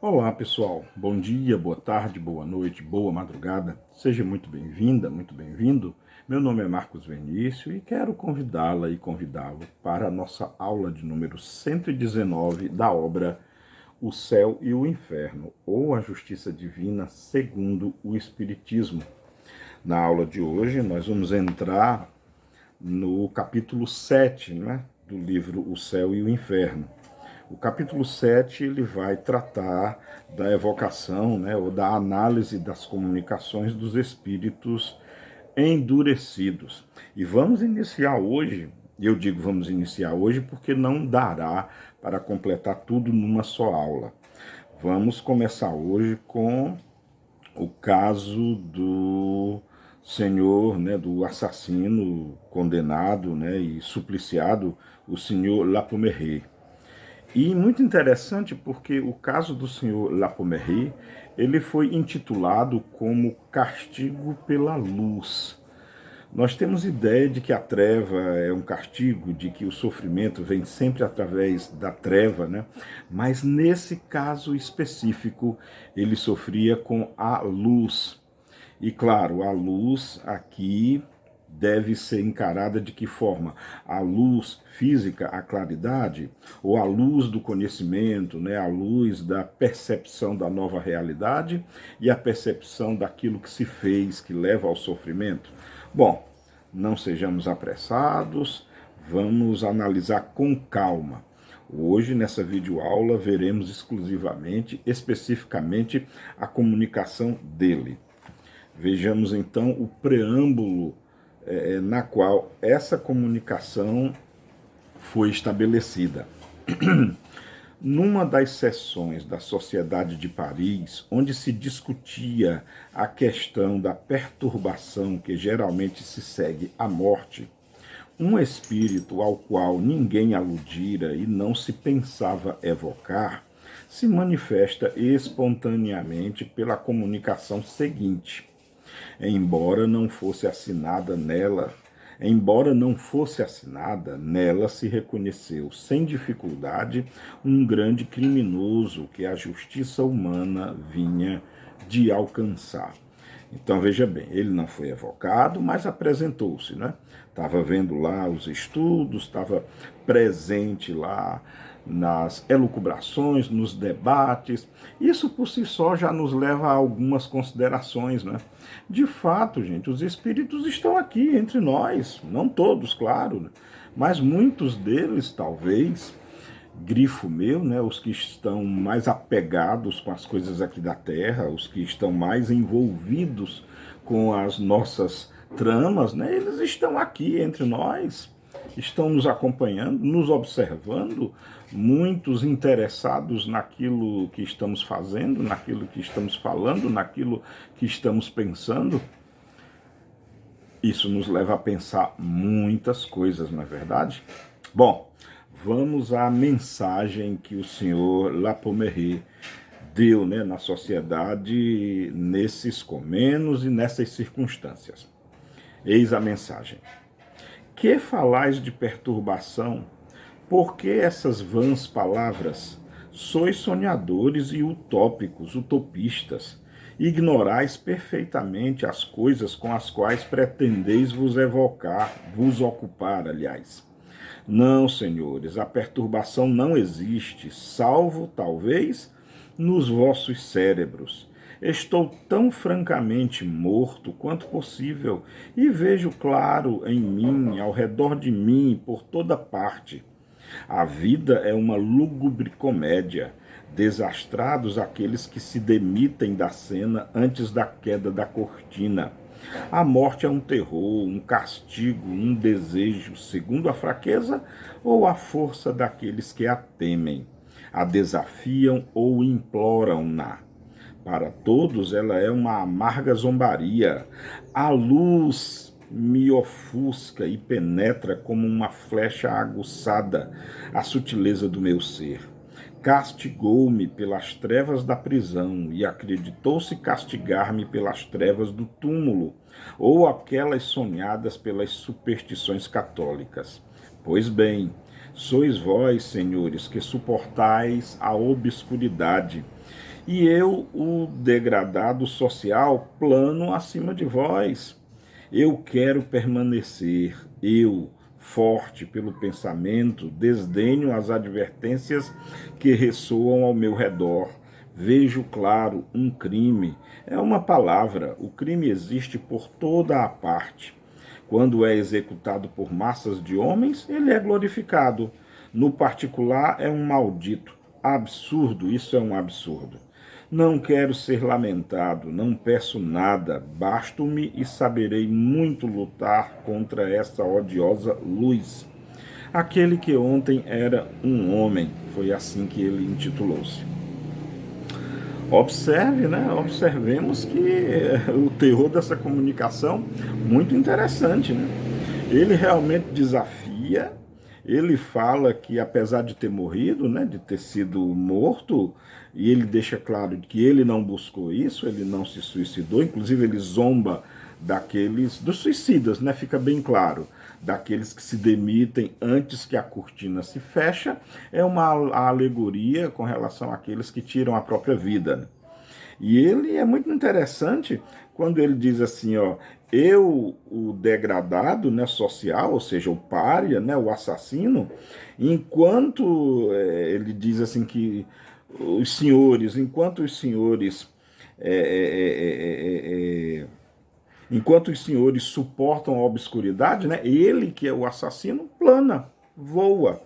Olá pessoal, bom dia, boa tarde, boa noite, boa madrugada, seja muito bem-vinda, muito bem-vindo. Meu nome é Marcos Vinícius e quero convidá-la e convidá-lo para a nossa aula de número 119 da obra O Céu e o Inferno, ou a Justiça Divina segundo o Espiritismo. Na aula de hoje nós vamos entrar no capítulo 7, né, do livro O Céu e o Inferno. O capítulo 7 ele vai tratar da evocação, né, ou da análise das comunicações dos espíritos endurecidos. E vamos iniciar hoje, eu digo vamos iniciar hoje porque não dará para completar tudo numa só aula. Vamos começar hoje com o caso do senhor, né, do assassino condenado, né, e supliciado, o senhor Lapomeré. E muito interessante porque o caso do senhor Lapomeré, ele foi intitulado como Castigo pela Luz. Nós temos ideia de que a treva é um castigo, de que o sofrimento vem sempre através da treva, né? Mas nesse caso específico, ele sofria com a luz. E claro, a luz aqui deve ser encarada de que forma? A luz física, a claridade, ou a luz do conhecimento, né? A luz da percepção da nova realidade e a percepção daquilo que se fez, que leva ao sofrimento? Bom, não sejamos apressados, vamos analisar com calma. Hoje, nessa videoaula, veremos exclusivamente, especificamente, a comunicação dele. Vejamos então o preâmbulo na qual essa comunicação foi estabelecida. Numa das sessões da Sociedade de Paris, onde se discutia a questão da perturbação que geralmente se segue à morte, um espírito ao qual ninguém aludira e não se pensava evocar, se manifesta espontaneamente pela comunicação seguinte. Embora não fosse assinada, nela se reconheceu sem dificuldade um grande criminoso que a justiça humana vinha de alcançar. Então veja bem, ele não foi evocado, mas apresentou-se, né? Estava vendo lá os estudos, estava presente lá nas elucubrações, nos debates. Isso por si só já nos leva a algumas considerações, né? De fato, gente, os espíritos estão aqui entre nós, não todos, claro, mas muitos deles, talvez, grifo meu, né, os que estão mais apegados com as coisas aqui da Terra, os que estão mais envolvidos com as nossas tramas, né, eles estão aqui entre nós, estão nos acompanhando, nos observando, muitos interessados naquilo que estamos fazendo, naquilo que estamos falando, naquilo que estamos pensando. Isso nos leva a pensar muitas coisas, não é verdade? Bom, vamos à mensagem que o senhor Lapomeré deu, né, na sociedade nesses comenos e nessas circunstâncias. Eis a mensagem. Que falais de perturbação? Por que essas vãs palavras? Sois sonhadores e utópicos, utopistas. Ignorais perfeitamente as coisas com as quais pretendeis vos ocupar, aliás. Não, senhores, a perturbação não existe, salvo, talvez, nos vossos cérebros. Estou tão francamente morto quanto possível e vejo claro em mim, ao redor de mim, por toda parte. A vida é uma lúgubre comédia. Desastrados aqueles que se demitem da cena antes da queda da cortina. A morte é um terror, um castigo, um desejo, segundo a fraqueza ou a força daqueles que a temem, a desafiam ou imploram-na. Para todos ela é uma amarga zombaria. A luz me ofusca e penetra como uma flecha aguçada a sutileza do meu ser. Castigou-me pelas trevas da prisão e acreditou-se castigar-me pelas trevas do túmulo, ou aquelas sonhadas pelas superstições católicas. Pois bem, sois vós, senhores, que suportais a obscuridade, e eu, o degradado social, plano acima de vós. Eu quero permanecer, eu, forte pelo pensamento, desdenho as advertências que ressoam ao meu redor. Vejo claro um crime. É uma palavra. O crime existe por toda a parte. Quando é executado por massas de homens, ele é glorificado. No particular, é um maldito. Absurdo, isso é um absurdo. Não quero ser lamentado, não peço nada, basto-me e saberei muito lutar contra essa odiosa luz. Aquele que ontem era um homem, foi assim que ele intitulou-se. Observe, né? Observemos que o teor dessa comunicação muito interessante, né? Ele realmente desafia, ele fala que apesar de ter morrido, né, de ter sido morto, e ele deixa claro que ele não buscou isso, ele não se suicidou, inclusive ele zomba dos suicidas, né? Fica bem claro, daqueles que se demitem antes que a cortina se feche, é uma alegoria com relação àqueles que tiram a própria vida, né? E ele é muito interessante quando ele diz assim, ó, eu, o degradado, né, social, ou seja, o pária, né, o assassino, enquanto ele diz assim que enquanto os senhores é, é, é, enquanto os senhores suportam a obscuridade, né, ele que é o assassino plana, voa.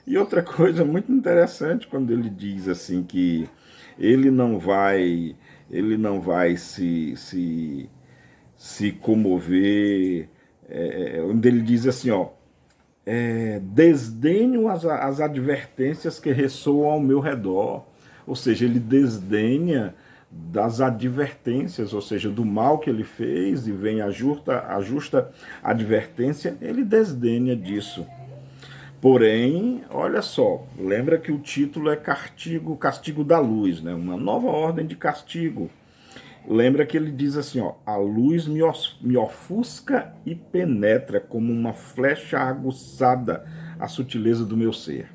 E outra coisa muito interessante quando ele diz assim que ele não vai ele não vai se comover, onde ele diz assim, ó, desdenho as advertências que ressoam ao meu redor, ou seja, ele desdenha das advertências, ou seja, do mal que ele fez e vem a justa advertência, ele desdenha disso. Porém, olha só, lembra que o título é Castigo da Luz, né? Uma nova ordem de castigo. Lembra que ele diz assim, ó, a luz me ofusca e penetra como uma flecha aguçada a sutileza do meu ser.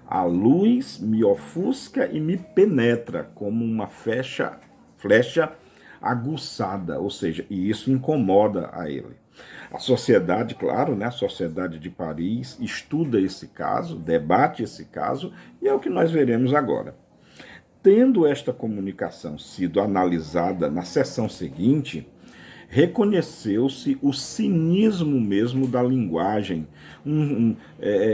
A luz me ofusca e me penetra como uma flecha aguçada, ou seja, e isso incomoda a ele. A sociedade, claro, né, a Sociedade de Paris estuda esse caso, debate esse caso, e é o que nós veremos agora. Tendo esta comunicação sido analisada na sessão seguinte, reconheceu-se o cinismo mesmo da linguagem.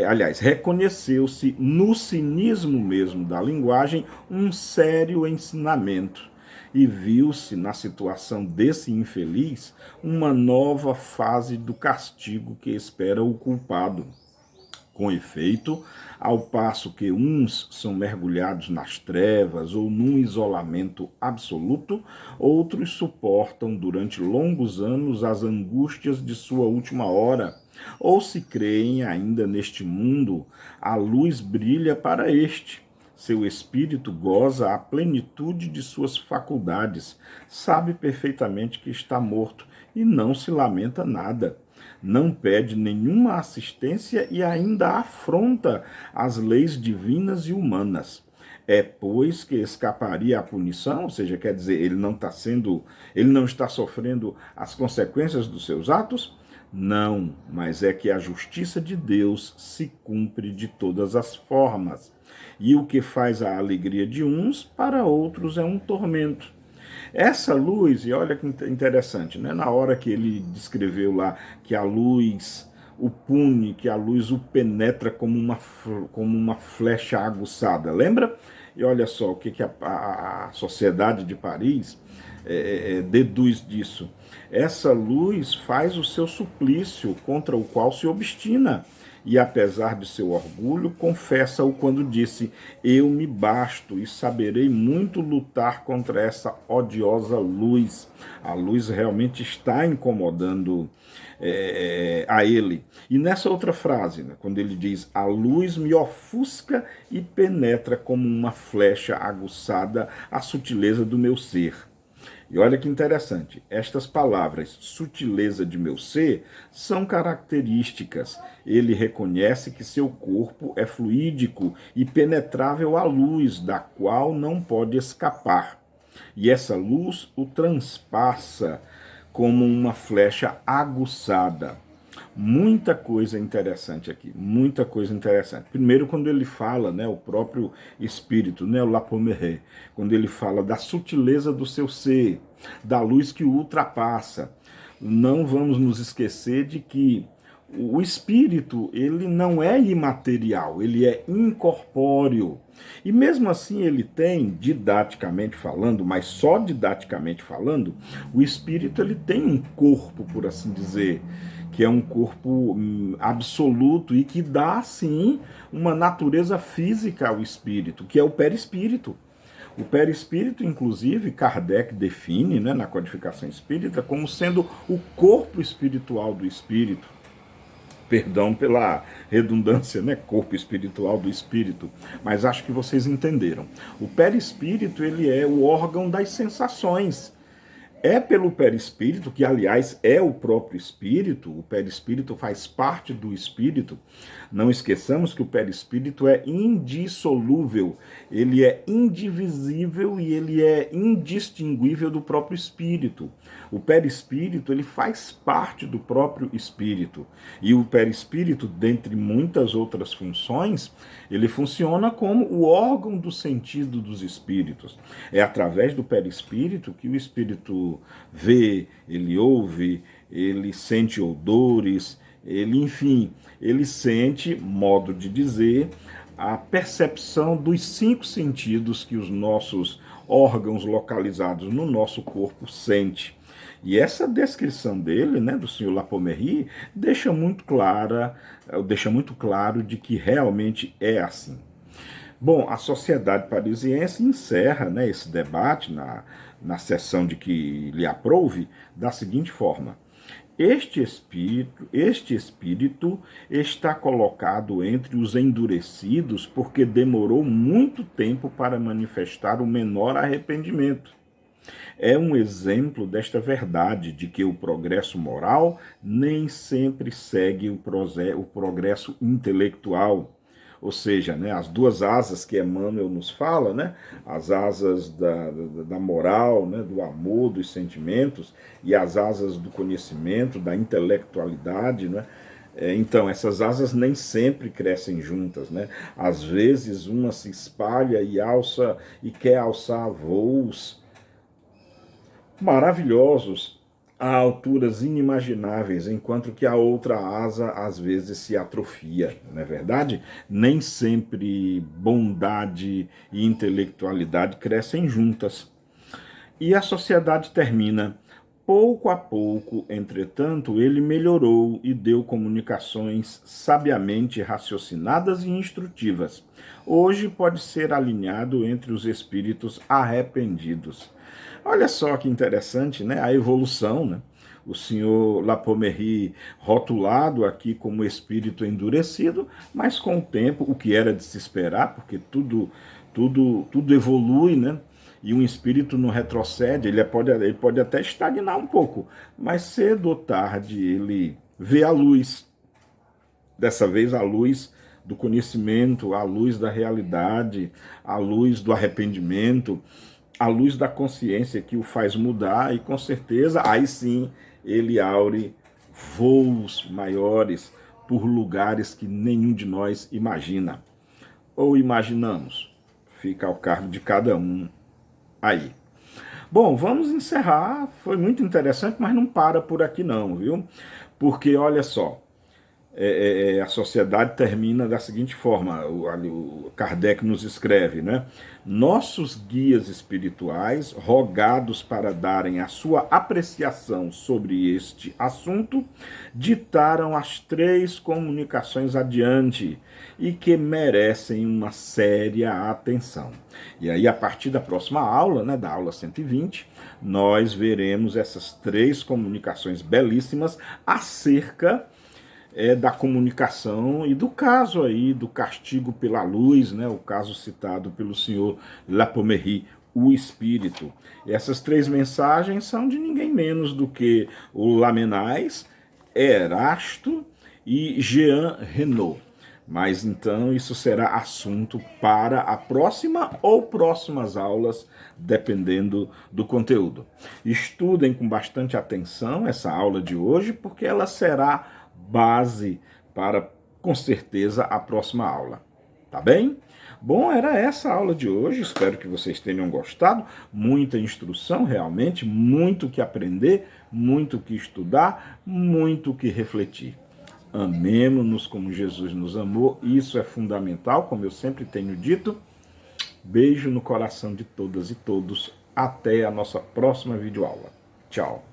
Aliás, reconheceu-se no cinismo mesmo da linguagem um sério ensinamento. E viu-se na situação desse infeliz uma nova fase do castigo que espera o culpado. Com efeito, ao passo que uns são mergulhados nas trevas ou num isolamento absoluto, outros suportam durante longos anos as angústias de sua última hora. Ou se creem ainda neste mundo, a luz brilha para este. Seu espírito goza a plenitude de suas faculdades, sabe perfeitamente que está morto e não se lamenta nada. Não pede nenhuma assistência e ainda afronta as leis divinas e humanas. É, pois, que escaparia à punição, ou seja, quer dizer, ele não está sofrendo as consequências dos seus atos? Não, mas é que a justiça de Deus se cumpre de todas as formas. E o que faz a alegria de uns, para outros é um tormento. Essa luz, e olha que interessante, né? Na hora que ele descreveu lá que a luz o pune, que a luz o penetra como uma flecha aguçada, lembra? E olha só o que a Sociedade de Paris deduz disso. Essa luz faz o seu suplício contra o qual se obstina. E apesar de seu orgulho, confessa-o quando disse, eu me basto e saberei muito lutar contra essa odiosa luz. A luz realmente está incomodando a ele. E nessa outra frase, né, quando ele diz, a luz me ofusca e penetra como uma flecha aguçada a sutileza do meu ser. E olha que interessante, estas palavras, sutileza de meu ser, são características. Ele reconhece que seu corpo é fluídico e penetrável à luz, da qual não pode escapar. E essa luz o transpassa como uma flecha aguçada. Muita coisa interessante aqui, muita coisa interessante. Primeiro, quando ele fala, né, o próprio espírito, né, o Lapomere, quando ele fala da sutileza do seu ser, da luz que o ultrapassa. Não vamos nos esquecer de que o espírito, ele não é imaterial, ele é incorpóreo. E mesmo assim ele tem, didaticamente falando, mas só didaticamente falando, o espírito ele tem um corpo, por assim dizer, que é um corpo absoluto e que dá, sim, uma natureza física ao espírito, que é o perispírito. O perispírito, inclusive, Kardec define, né, na codificação espírita como sendo o corpo espiritual do espírito. Perdão pela redundância, né? Corpo espiritual do espírito. Mas acho que vocês entenderam. O perispírito, ele é o órgão das sensações. É pelo perispírito, que aliás é o próprio espírito, o perispírito faz parte do espírito. Não esqueçamos que o perispírito é indissolúvel, ele é indivisível e ele é indistinguível do próprio espírito. O perispírito, ele faz parte do próprio espírito. E o perispírito, dentre muitas outras funções, ele funciona como o órgão do sentido dos espíritos. É através do perispírito que o espírito vê, ele ouve, ele sente odores, ele, enfim, ele sente, modo de dizer, a percepção dos 5 sentidos que os nossos órgãos localizados no nosso corpo sente. E essa descrição dele, né, do senhor Lapomere, deixa muito claro de que realmente é assim. Bom, a Sociedade Parisiense encerra, né, esse debate na sessão de que lhe aprouve da seguinte forma: este espírito está colocado entre os endurecidos porque demorou muito tempo para manifestar o menor arrependimento. É um exemplo desta verdade de que o progresso moral nem sempre segue o progresso intelectual. Ou seja, né, as duas asas que Emmanuel nos fala, né, as asas da moral, né, do amor, dos sentimentos, e as asas do conhecimento, da intelectualidade, né. Então, essas asas nem sempre crescem juntas, né? Às vezes uma se espalha e alça e quer alçar voos maravilhosos a alturas inimagináveis, enquanto que a outra asa às vezes se atrofia, não é verdade? Nem sempre bondade e intelectualidade crescem juntas. E a sociedade termina. Pouco a pouco, entretanto, ele melhorou e deu comunicações sabiamente raciocinadas e instrutivas. Hoje pode ser alinhado entre os espíritos arrependidos. Olha só que interessante, né? A evolução, né? O senhor Lapomere rotulado aqui como espírito endurecido, mas com o tempo, o que era de se esperar, porque tudo evolui, né? E um espírito não retrocede, ele pode até estagnar um pouco, mas cedo ou tarde ele vê a luz. Dessa vez a luz do conhecimento, a luz da realidade, a luz do arrependimento, a luz da consciência que o faz mudar, e com certeza aí sim ele aure voos maiores por lugares que nenhum de nós imagina. Ou imaginamos? Fica ao cargo de cada um aí. Bom, vamos encerrar. Foi muito interessante, mas não para por aqui não, viu? Porque olha só, a sociedade termina da seguinte forma, o Kardec nos escreve, né? Nossos guias espirituais, rogados para darem a sua apreciação sobre este assunto, ditaram as 3 comunicações adiante e que merecem uma séria atenção. E aí, a partir da próxima aula, né, da aula 120, nós veremos essas 3 comunicações belíssimas acerca da comunicação e do caso aí do castigo pela luz, né, o caso citado pelo senhor Lapomere, o Espírito. Essas três mensagens são de ninguém menos do que o Lamennais, Erasto e Jean Renaud. Mas então isso será assunto para a próxima ou próximas aulas, dependendo do conteúdo. Estudem com bastante atenção essa aula de hoje, porque ela será base para, com certeza, a próxima aula. Tá bem? Bom, era essa a aula de hoje, espero que vocês tenham gostado. Muita instrução, realmente, muito o que aprender, muito o que estudar, muito o que refletir. Amemo-nos como Jesus nos amou, isso é fundamental, como eu sempre tenho dito. Beijo no coração de todas e todos. Até a nossa próxima videoaula. Tchau.